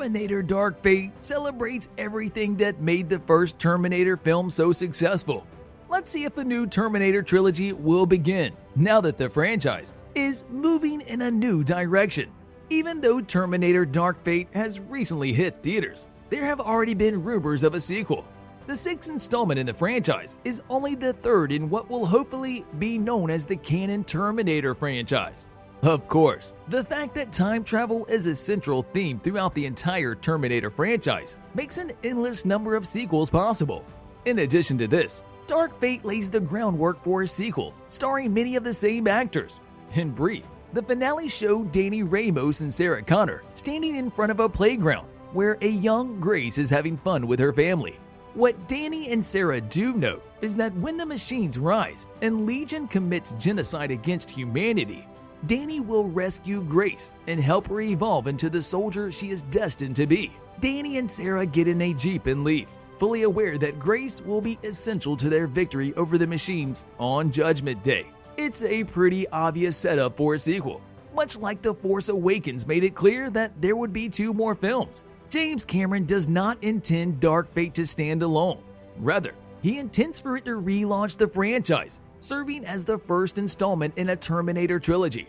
Terminator Dark Fate celebrates everything that made the first Terminator film so successful. Let's see if a new Terminator trilogy will begin now that the franchise is moving in a new direction. Even though Terminator Dark Fate has recently hit theaters, there have already been rumors of a sequel. The sixth installment in the franchise is only the third in what will hopefully be known as the canon Terminator franchise. Of course, the fact that time travel is a central theme throughout the entire Terminator franchise makes an endless number of sequels possible. In addition to this, Dark Fate lays the groundwork for a sequel starring many of the same actors. In brief, the finale showed Danny Ramos and Sarah Connor standing in front of a playground where a young Grace is having fun with her family. What Danny and Sarah do know is that when the machines rise and Legion commits genocide against humanity, Danny will rescue Grace and help her evolve into the soldier she is destined to be. Danny and Sarah get in a Jeep and leave, fully aware that Grace will be essential to their victory over the machines on Judgment Day. It's a pretty obvious setup for a sequel. Much like The Force Awakens made it clear that there would be 2 more films, James Cameron does not intend Dark Fate to stand alone. Rather, he intends for it to relaunch the franchise, serving as the first installment in a Terminator trilogy.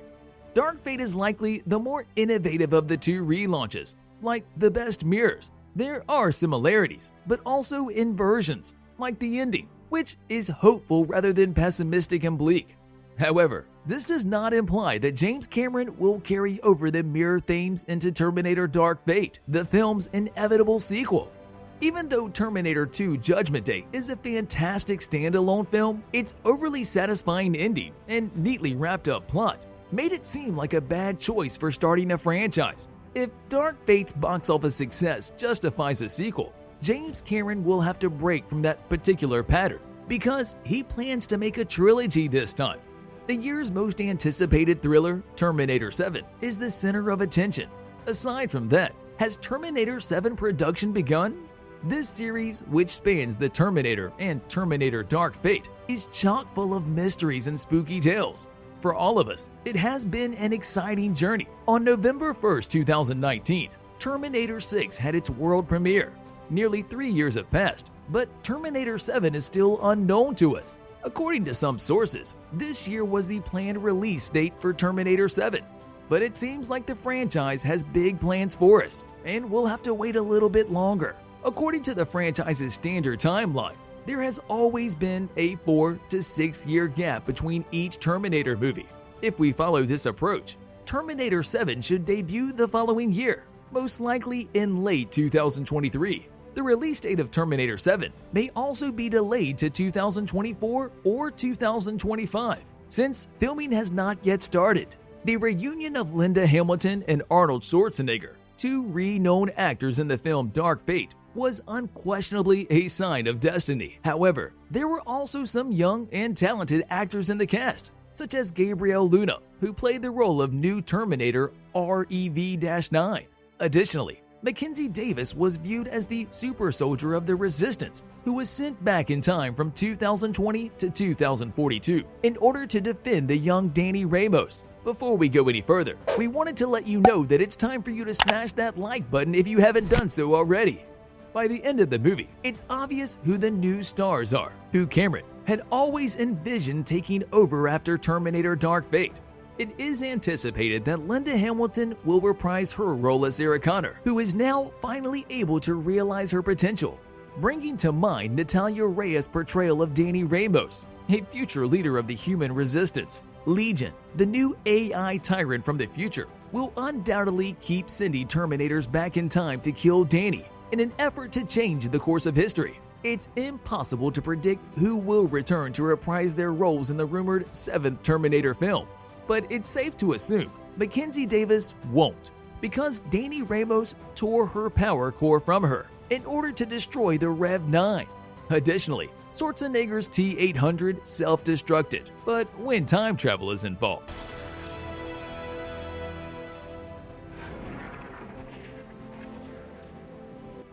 Dark Fate is likely the more innovative of the 2 relaunches. Like the best mirrors, there are similarities, but also inversions, like the ending, which is hopeful rather than pessimistic and bleak. However, this does not imply that James Cameron will carry over the mirror themes into Terminator Dark Fate, the film's inevitable sequel. Even though Terminator 2 Judgment Day is a fantastic standalone film, its overly satisfying ending and neatly wrapped up plot made it seem like a bad choice for starting a franchise. If Dark Fate's box office success justifies a sequel, James Cameron will have to break from that particular pattern because he plans to make a trilogy this time. The year's most anticipated thriller, Terminator 7, is the center of attention. Aside from that, has Terminator 7 production begun? This series, which spans the Terminator and Terminator Dark Fate, is chock full of mysteries and spooky tales. For all of us, it has been an exciting journey. On November 1st, 2019, Terminator 6 had its world premiere. Nearly 3 years have passed, but Terminator 7 is still unknown to us. According to some sources, this year was the planned release date for Terminator 7. But it seems like the franchise has big plans for us, and we'll have to wait a little bit longer. According to the franchise's standard timeline, there has always been a 4 to 6 year gap between each Terminator movie. If we follow this approach, Terminator 7 should debut the following year, most likely in late 2023. The release date of Terminator 7 may also be delayed to 2024 or 2025, since filming has not yet started. The reunion of Linda Hamilton and Arnold Schwarzenegger, 2 renowned actors in the film Dark Fate, was unquestionably a sign of destiny. However, there were also some young and talented actors in the cast, such as Gabriel Luna, who played the role of new Terminator REV-9. Additionally, Mackenzie Davis was viewed as the super soldier of the Resistance, who was sent back in time from 2020 to 2042 in order to defend the young Danny Ramos. Before we go any further, we wanted to let you know that it's time for you to smash that like button if you haven't done so already. By the end of the movie, it's obvious who the new stars are, who Cameron had always envisioned taking over after Terminator Dark Fate. It is anticipated that Linda Hamilton will reprise her role as Sarah Connor, who is now finally able to realize her potential, bringing to mind Natalia Reyes' portrayal of Danny Ramos, a future leader of the human resistance. Legion, the new AI tyrant from the future, will undoubtedly keep sending Terminators back in time to kill Danny in an effort to change the course of history. It's impossible to predict who will return to reprise their roles in the rumored 7th Terminator film. But it's safe to assume Mackenzie Davis won't, because Danny Ramos tore her power core from her in order to destroy the Rev-9. Additionally, Schwarzenegger's T-800 self-destructed, but when time travel is involved.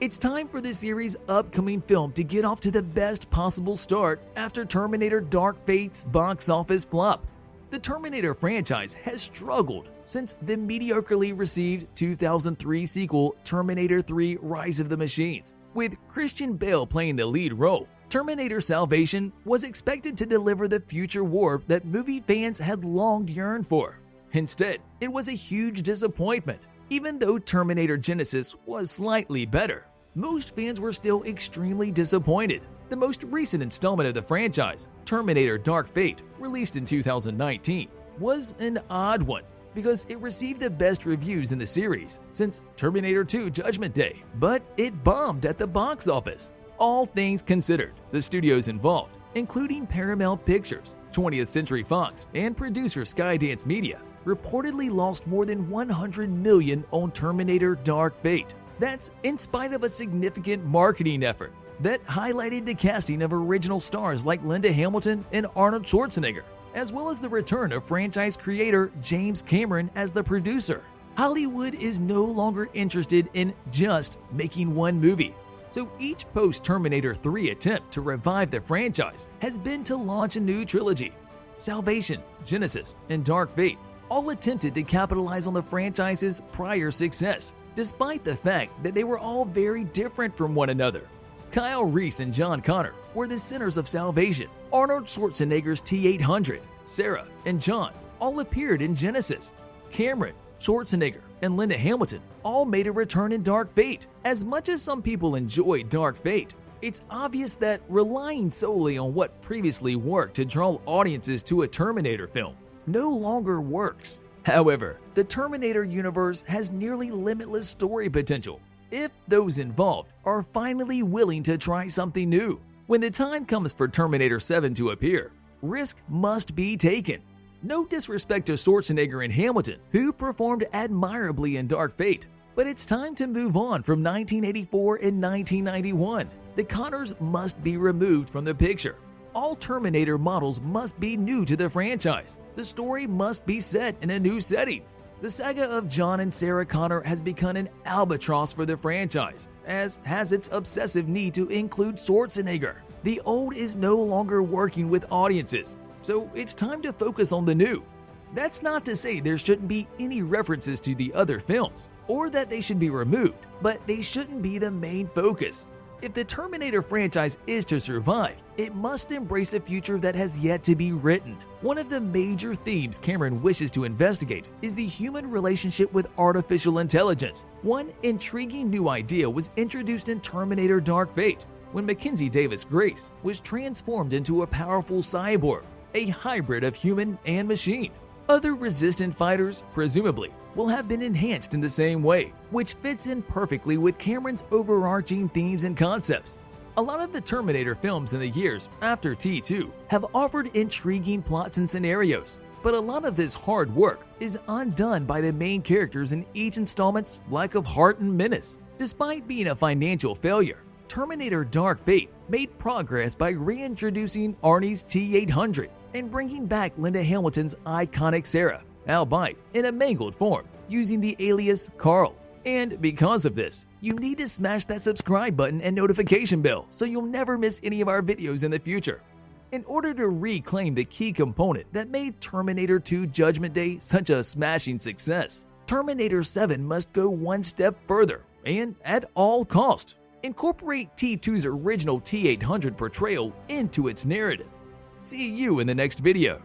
It's time for the series' upcoming film to get off to the best possible start after Terminator Dark Fate's box office flop. The Terminator franchise has struggled since the mediocrely received 2003 sequel Terminator 3: Rise of the Machines. With Christian Bale playing the lead role, Terminator Salvation was expected to deliver the future war that movie fans had long yearned for. Instead, it was a huge disappointment. Even though Terminator Genisys was slightly better, most fans were still extremely disappointed. The most recent installment of the franchise, Terminator Dark Fate, released in 2019, was an odd one because it received the best reviews in the series since Terminator 2 Judgment Day, but it bombed at the box office. All things considered, the studios involved, including Paramount Pictures, 20th Century Fox, and producer Skydance Media, reportedly lost more than $100 million on Terminator Dark Fate. That's in spite of a significant marketing effort that highlighted the casting of original stars like Linda Hamilton and Arnold Schwarzenegger, as well as the return of franchise creator James Cameron as the producer. Hollywood is no longer interested in just making one movie, so each post-Terminator 3 attempt to revive the franchise has been to launch a new trilogy. Salvation, Genisys, and Dark Fate all attempted to capitalize on the franchise's prior success, despite the fact that they were all very different from one another. Kyle Reese and John Connor were the centers of Salvation. Arnold Schwarzenegger's T-800, Sarah, and John all appeared in Genisys. Cameron, Schwarzenegger, and Linda Hamilton all made a return in Dark Fate. As much as some people enjoyed Dark Fate, it's obvious that relying solely on what previously worked to draw audiences to a Terminator film no longer works. However, the Terminator universe has nearly limitless story potential if those involved are finally willing to try something new. When the time comes for Terminator 7 to appear, risk must be taken. No disrespect to Schwarzenegger and Hamilton, who performed admirably in Dark Fate, but it's time to move on from 1984 and 1991. The Connors must be removed from the picture. All Terminator models must be new to the franchise. The story must be set in a new setting. The saga of John and Sarah Connor has become an albatross for the franchise, as has its obsessive need to include Schwarzenegger. The old is no longer working with audiences, so it's time to focus on the new. That's not to say there shouldn't be any references to the other films, or that they should be removed, but they shouldn't be the main focus. If the Terminator franchise is to survive, it must embrace a future that has yet to be written. One of the major themes Cameron wishes to investigate is the human relationship with artificial intelligence. One intriguing new idea was introduced in Terminator Dark Fate, when Mackenzie Davis Grace was transformed into a powerful cyborg, a hybrid of human and machine. Other resistant fighters, presumably, will have been enhanced in the same way, which fits in perfectly with Cameron's overarching themes and concepts. A lot of the Terminator films in the years after T2 have offered intriguing plots and scenarios, but a lot of this hard work is undone by the main characters in each installment's lack of heart and menace. Despite being a financial failure, Terminator Dark Fate made progress by reintroducing Arnie's T-800 and bringing back Linda Hamilton's iconic Sarah, albeit in a mangled form, using the alias Carl. And because of this, you need to smash that subscribe button and notification bell so you'll never miss any of our videos in the future. In order to reclaim the key component that made Terminator 2 Judgment Day such a smashing success, Terminator 7 must go one step further and at all cost, incorporate T2's original T-800 portrayal into its narrative. See you in the next video.